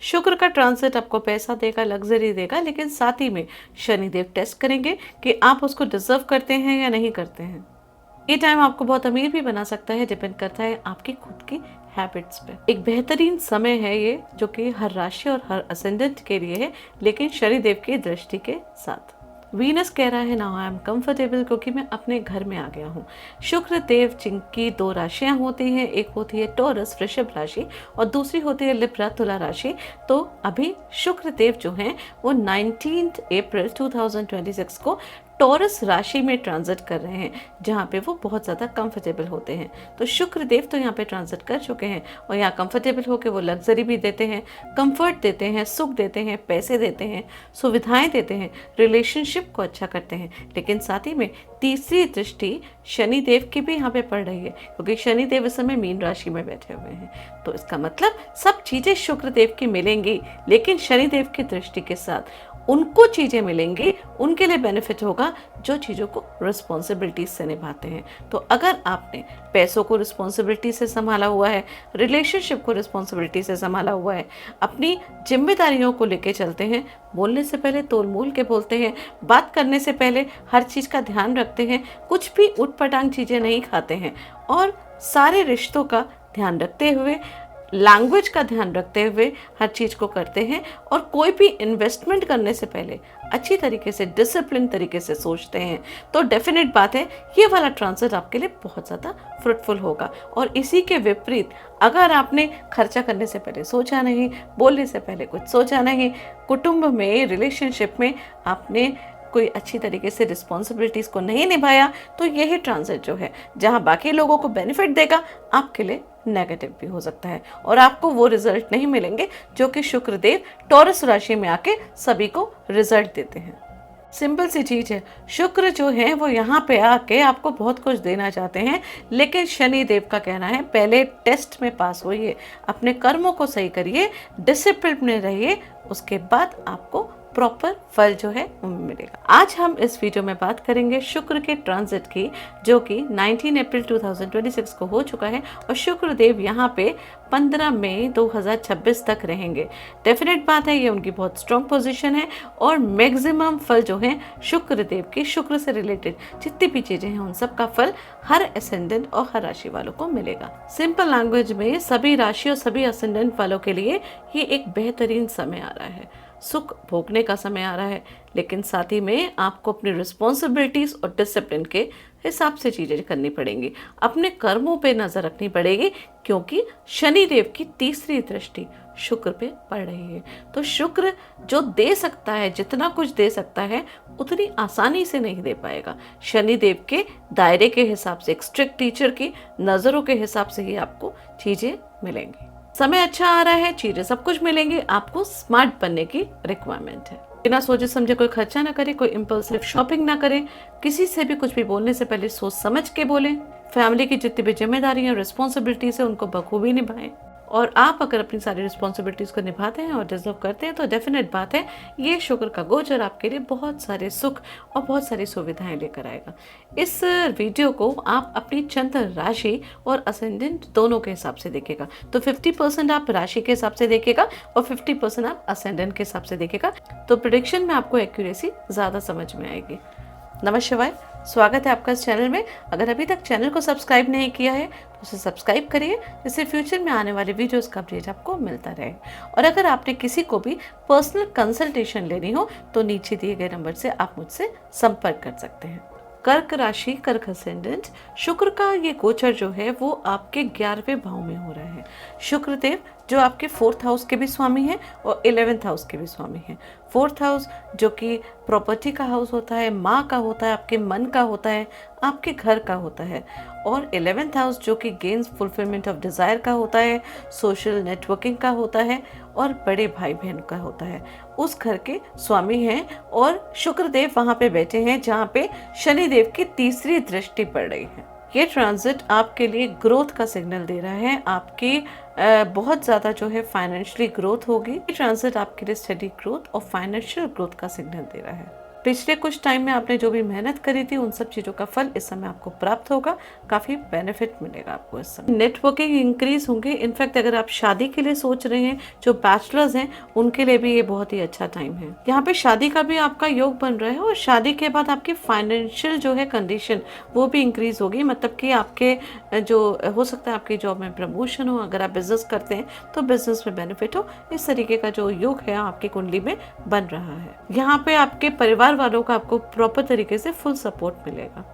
शुक्र का ट्रांजिट आपको पैसा देगा, लग्जरी देगा, लेकिन साथ ही में शनिदेव टेस्ट करेंगे कि आप उसको डिजर्व करते हैं या नहीं करते हैं। ये टाइम आपको बहुत अमीर भी बना सकता है, डिपेंड करता है आपकी खुद की हैबिट्स पे। एक बेहतरीन समय है ये, जो कि हर राशि और हर असेंडेंट के लिए है, लेकिन शनिदेव की दृष्टि के साथ। वीनस कह रहा है नाउ आई एम कंफर्टेबल, क्योंकि मैं अपने घर में आ गया हूँ। शुक्र देव जिनकी दो राशियां होती हैं, एक होती है टॉरस वृषभ राशि और दूसरी होती है लिब्रा तुला राशि। तो अभी शुक्र देव जो हैं वो 19 अप्रैल 2026 को टॉरस राशि में ट्रांजिट कर रहे हैं, जहाँ पे वो बहुत ज़्यादा कंफर्टेबल होते हैं। तो शुक्र देव तो यहाँ पे ट्रांजिट कर चुके हैं और यहाँ कंफर्टेबल होकर वो लग्जरी भी देते हैं, कंफर्ट देते हैं, सुख देते हैं, पैसे देते हैं, सुविधाएं देते हैं, रिलेशनशिप को अच्छा करते हैं। लेकिन साथ ही में तीसरी दृष्टि शनिदेव की भी यहाँ पे पड़ रही है, क्योंकि शनिदेव इस समय मीन राशि में बैठे हुए हैं। तो इसका मतलब सब चीज़ें शुक्र देव की मिलेंगी, लेकिन शनिदेव की दृष्टि के साथ उनको चीज़ें मिलेंगी, उनके लिए बेनिफिट होगा जो चीज़ों को रिस्पॉन्सिबिलिटी से निभाते हैं। तो अगर आपने पैसों को रिस्पॉन्सिबिलिटी से संभाला हुआ है, रिलेशनशिप को रिस्पॉन्सिबिलिटी से संभाला हुआ है, अपनी जिम्मेदारियों को लेके चलते हैं, बोलने से पहले तोल मोल के बोलते हैं, बात करने से पहले हर चीज़ का ध्यान रखते हैं, कुछ भी उटपटांग चीज़ें नहीं खाते हैं और सारे रिश्तों का ध्यान रखते हुए, लैंग्वेज का ध्यान रखते हुए हर चीज़ को करते हैं और कोई भी इन्वेस्टमेंट करने से पहले अच्छी तरीके से, डिसिप्लिन तरीके से सोचते हैं, तो डेफिनेट बात है ये वाला ट्रांजिट आपके लिए बहुत ज़्यादा फ्रूटफुल होगा। और इसी के विपरीत अगर आपने खर्चा करने से पहले सोचा नहीं, बोलने से पहले कुछ सोचा नहीं, कुटुंब में, रिलेशनशिप में आपने कोई अच्छी तरीके से रिस्पॉन्सिबिलिटीज़ को नहीं निभाया, तो यही ट्रांजिट जो है जहां बाकी लोगों को बेनिफिट देगा, आपके लिए नेगेटिव भी हो सकता है और आपको वो रिजल्ट नहीं मिलेंगे जो कि शुक्र देव टॉरस राशि में आके सभी को रिजल्ट देते हैं। सिंपल सी चीज़ है, शुक्र जो है वो यहाँ पे आके आपको बहुत कुछ देना चाहते हैं, लेकिन शनि देव का कहना है पहले टेस्ट में पास होइए, अपने कर्मों को सही करिए, डिसिप्लिन में रहिए, उसके बाद आपको प्रॉपर फल जो है वो मिलेगा। आज हम इस वीडियो में बात करेंगे शुक्र के ट्रांजिट की, जो कि 19 अप्रैल 2026 को हो चुका है और शुक्र देव यहाँ पे 15 मई 2026 तक रहेंगे। डेफिनेट बात है ये उनकी बहुत स्ट्रॉन्ग पोजीशन है और मैक्सिमम फल जो है शुक्र देव की, शुक्र से रिलेटेड जितनी भी चीजें हैं उन सब का फल हर असेंडेंट और हर राशि वालों को मिलेगा। सिंपल लैंग्वेज में सभी राशि और सभी असेंडेंट वालों के लिए ये एक बेहतरीन समय आ रहा है, सुख भोगने का समय आ रहा है, लेकिन साथ ही में आपको अपनी रिस्पॉन्सिबिलिटीज और डिसिप्लिन के हिसाब से चीजें करनी पड़ेंगी, अपने कर्मों पे नजर रखनी पड़ेगी, क्योंकि शनिदेव की तीसरी दृष्टि शुक्र पे पड़ रही है। तो शुक्र जो दे सकता है, जितना कुछ दे सकता है, उतनी आसानी से नहीं दे पाएगा। शनिदेव के दायरे के हिसाब से, एक स्ट्रिक्ट टीचर की नजरों के हिसाब से ही आपको चीजें मिलेंगी। समय अच्छा आ रहा है, चीजें सब कुछ मिलेंगी, आपको स्मार्ट बनने की रिक्वायरमेंट है। बिना सोचे समझे कोई खर्चा ना करें, कोई इम्पल्सिव शॉपिंग ना करें, किसी से भी कुछ भी बोलने से पहले सोच समझ के बोलें, फैमिली की जितनी भी जिम्मेदारियां, रिस्पॉन्सिबिलिटीज है उनको बखूबी निभाएं। और आप अगर अपनी सारी रिस्पॉन्सिबिलिटीज को निभाते हैं और डिजर्व करते हैं, तो डेफिनेट बात है ये शुक्र का गोचर आपके लिए बहुत सारे सुख और बहुत सारी सुविधाएं लेकर आएगा। इस वीडियो को आप अपनी चंद्र राशि और असेंडेंट दोनों के हिसाब से देखिएगा। तो 50% आप राशि के हिसाब से देखिएगा और 50% आप असेंडेंट के हिसाब से देखिएगा, तो प्रेडिक्शन में आपको एक्यूरेसी ज़्यादा समझ में आएगी। नमः शिवाय, स्वागत है आपका इस चैनल में। अगर अभी तक चैनल को सब्सक्राइब नहीं किया है तो उसे सब्सक्राइब करिए, जिससे फ्यूचर में आने वाले वीडियोस का अपडेट आपको मिलता रहे। और अगर आपने किसी को भी पर्सनल कंसल्टेशन लेनी हो तो नीचे दिए गए नंबर से आप मुझसे संपर्क कर सकते हैं। कर्क राशि, कर्क असेंडेंट, शुक्र का ये गोचर जो है वो आपके 11वें भाव में हो रहा है। शुक्र देव जो आपके 4th हाउस के भी स्वामी हैं और 11th हाउस के भी स्वामी हैं। 4th हाउस जो कि प्रॉपर्टी का हाउस होता है, माँ का होता है, आपके मन का होता है, आपके घर का होता है, और 11th हाउस जो कि गेन्स फुलफिलमेंट ऑफ डिज़ायर का होता है, सोशल नेटवर्किंग का होता है और बड़े भाई बहन का होता है, उस घर के स्वामी हैं। और शुक्र देव वहाँ पे बैठे हैं जहाँ पे शनि देव की तीसरी दृष्टि पड़ रही है। ये ट्रांजिट आपके लिए ग्रोथ का सिग्नल दे रहा है, आपकी बहुत ज़्यादा जो है फाइनेंशियली ग्रोथ होगी। ये ट्रांजिट आपके लिए स्टडी ग्रोथ और फाइनेंशियल ग्रोथ का सिग्नल दे रहा है। पिछले कुछ टाइम में आपने जो भी मेहनत करी थी उन सब चीज़ों का फल इस समय आपको प्राप्त होगा, काफ़ी बेनिफिट मिलेगा आपको इस समय। नेटवर्किंग इंक्रीज होंगे। इनफैक्ट अगर आप शादी के लिए सोच रहे हैं, जो बैचलर्स हैं उनके लिए भी ये बहुत ही अच्छा टाइम है। यहाँ पे शादी का भी आपका योग बन रहा है और शादी के बाद आपकी फाइनेंशियल जो है कंडीशन वो भी इंक्रीज होगी। मतलब कि आपके जो हो सकता है आपकी जॉब में प्रमोशन हो, अगर आप बिजनेस करते हैं तो बिजनेस में बेनिफिट हो, इस तरीके का जो योग है आपकी कुंडली में बन रहा है। यहाँ पे आपके परिवार वालों का आपको प्रॉपर तरीके से फुल सपोर्ट मिलेगा।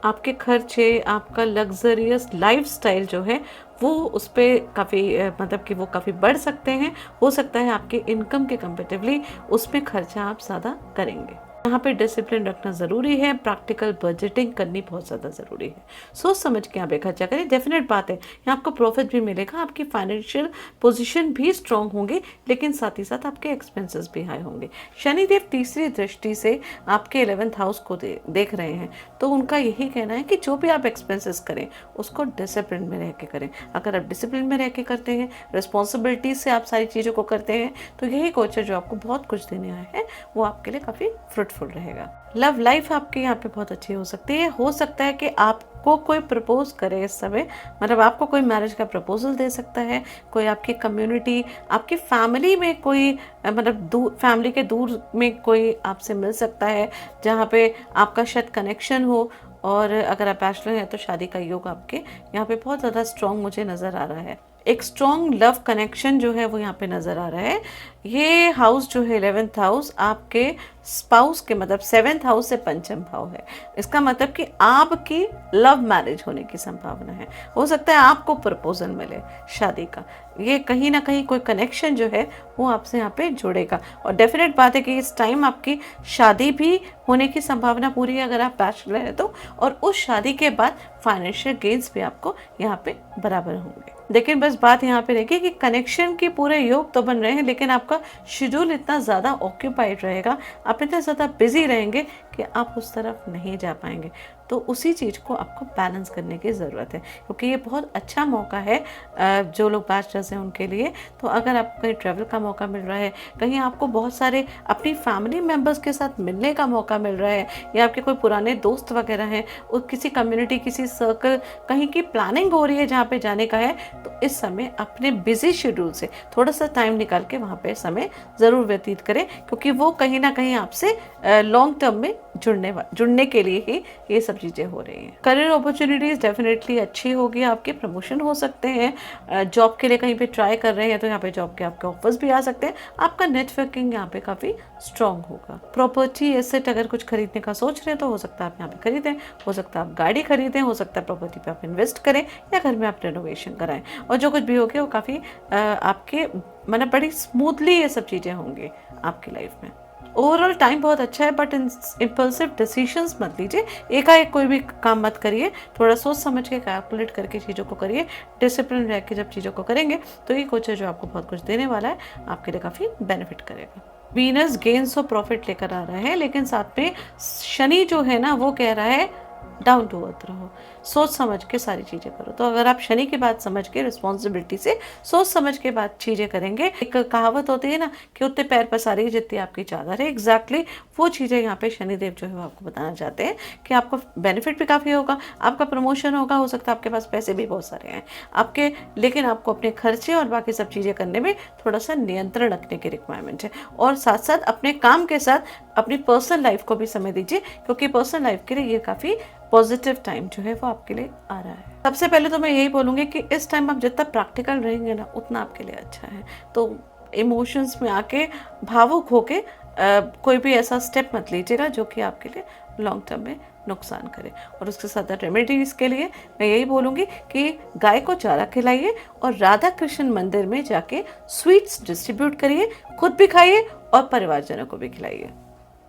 आपके खर्चे, आपका लग्जरियस लाइफस्टाइल जो है वो उस पर काफ़ी मतलब कि वो काफ़ी बढ़ सकते हैं। हो सकता है आपके इनकम के कंपेरेटिवली उसमें खर्चा आप ज़्यादा करेंगे। यहाँ पे डिसिप्लिन रखना ज़रूरी है, प्रैक्टिकल बजटिंग करनी बहुत ज़्यादा ज़रूरी है। सोच समझ के यहाँ पे खर्चा करें। डेफिनेट बात है यहाँ आपको प्रॉफिट भी मिलेगा, आपकी फाइनेंशियल पोजीशन भी स्ट्रांग होंगी, लेकिन साथ ही साथ आपके एक्सपेंसेस भी हाई होंगे। शनिदेव तीसरी दृष्टि से आपके 11th हाउस को देख रहे हैं, तो उनका यही कहना है कि जो भी आप एक्सपेंसेस करें उसको डिसिप्लिन में रह के करें। अगर आप डिसिप्लिन में रह के करते हैं, रिस्पॉन्सिबिलिटी से आप सारी चीज़ों को करते हैं, तो यही गोचर जो आपको बहुत कुछ देने आए हैं वो आपके लिए काफ़ी फ्रूटफुल रहेगा। लव लाइफ आपकी यहाँ पे बहुत अच्छी हो सकती है। हो सकता है कि आपको कोई प्रपोज करे इस समय, मतलब आपको कोई मैरिज का प्रपोजल दे सकता है। कोई आपकी कम्युनिटी, आपकी फैमिली में कोई मतलब फैमिली के दूर में कोई आपसे मिल सकता है जहाँ पे आपका शायद कनेक्शन हो। और अगर आप बैचलर हैं तो शादी का योग आपके यहाँ पे बहुत ज़्यादा स्ट्रॉन्ग मुझे नज़र आ रहा है। एक स्ट्रॉन्ग लव कनेक्शन जो है वो यहाँ पे नज़र आ रहा है। ये हाउस जो है 11th हाउस आपके स्पाउस के मतलब 7th हाउस से पंचम भाव है। इसका मतलब कि आपकी लव मैरिज होने की संभावना है। हो सकता है आपको प्रपोजल मिले शादी का, ये कहीं ना कहीं कोई कनेक्शन जो है वो आपसे यहाँ पे जुड़ेगा। और डेफिनेट बात है कि इस टाइम आपकी शादी भी होने की संभावना पूरी है अगर आप बैचलर हैं तो। और उस शादी के बाद फाइनेंशियल गेन्स भी आपको यहाँ पे बराबर होंगे। लेकिन बस बात यहाँ पे रहेगी कि कनेक्शन के पूरे योग तो बन रहे हैं, लेकिन आपका शेड्यूल इतना ज़्यादा ऑक्यूपाइड रहेगा, आप इतने ज़्यादा बिजी रहेंगे कि आप उस तरफ नहीं जा पाएंगे। तो उसी चीज़ को आपको बैलेंस करने की ज़रूरत है, क्योंकि ये बहुत अच्छा मौका है जो लोग बैचलर्स हैं उनके लिए। तो अगर आपको कहीं ट्रैवल का मौका मिल रहा है, कहीं आपको बहुत सारे अपनी फैमिली मेम्बर्स के साथ मिलने का मौका मिल रहा है, या आपके कोई पुराने दोस्त वगैरह हैं, और किसी कम्युनिटी, किसी सर्कल, कहीं की प्लानिंग हो रही है जहाँ पे जाने का है, तो इस समय अपने बिजी शेड्यूल से थोड़ा सा टाइम निकाल के वहाँ पे समय ज़रूर व्यतीत करें, क्योंकि वो कहीं ना कहीं आपसे लॉन्ग टर्म में जुड़ने के लिए ही ये सब चीज़ें हो रही हैं। करियर अपॉर्चुनिटीज़ डेफिनेटली अच्छी होगी, आपके प्रमोशन हो सकते हैं। जॉब के लिए कहीं पे ट्राई कर रहे हैं तो यहाँ पे जॉब के आपके ऑफर्स भी आ सकते हैं। आपका नेटवर्किंग यहाँ पे काफ़ी स्ट्रांग होगा। प्रॉपर्टी एसेट अगर कुछ खरीदने का सोच रहे हैं तो हो सकता है आप यहाँ पे खरीदें, हो सकता है आप गाड़ी खरीदें, हो सकता है प्रॉपर्टी पे आप इन्वेस्ट करें, या घर में आप रेनोवेशन कराएं। और जो कुछ भी होगी वो काफ़ी आपके मतलब बड़ी स्मूथली ये सब चीज़ें होंगी आपकी लाइफ में। ओवरऑल टाइम बहुत अच्छा है, बट इम्पल्सिव डिसीजंस मत लीजिए, एकाएक कोई भी काम मत करिए, थोड़ा सोच समझ के कैलकुलेट करके चीज़ों को करिए। डिसिप्लिन रह के जब चीज़ों को करेंगे तो ये कोच है जो आपको बहुत कुछ देने वाला है, आपके लिए काफ़ी बेनिफिट करेगा। वीनस गेन्स और प्रॉफिट लेकर आ रहा है, लेकिन साथ में शनि जो है ना वो कह रहा है डाउन टू अर्थ रहो, सोच समझ के सारी चीज़ें करो। तो अगर आप शनि की बात समझ के रिस्पॉन्सिबिलिटी से सोच समझ के बात चीज़ें करेंगे, एक कहावत होती है ना कि उतने पैर पसारी जितनी आपकी चादर है, एग्जैक्टली वो चीज़ें यहाँ पे शनिदेव जो है वो आपको बताना चाहते हैं कि आपको बेनिफिट भी काफ़ी होगा, आपका प्रमोशन होगा, हो सकता है आपके पास पैसे भी बहुत सारे हैं आपके, लेकिन आपको अपने खर्चे और बाकी सब चीज़ें करने में थोड़ा सा नियंत्रण रखने की रिक्वायरमेंट है। और साथ साथ अपने काम के साथ अपनी पर्सनल लाइफ को भी समय दीजिए, क्योंकि पर्सनल लाइफ के लिए ये काफ़ी पॉजिटिव टाइम जो है वो आपके लिए आ रहा है। सबसे पहले तो मैं यही बोलूँगी कि इस टाइम आप जितना प्रैक्टिकल रहेंगे ना उतना आपके लिए अच्छा है। तो इमोशंस में आके भावुक होके कोई भी ऐसा स्टेप मत लीजिएगा जो कि आपके लिए लॉन्ग टर्म में नुकसान करे। और उसके साथ रेमेडीज के लिए मैं यही बोलूँगी कि गाय को चारा खिलाइए और राधा कृष्ण मंदिर में जाके स्वीट्स डिस्ट्रीब्यूट करिए, खुद भी खाइए और परिवारजनों को भी खिलाइए।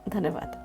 धन्यवाद।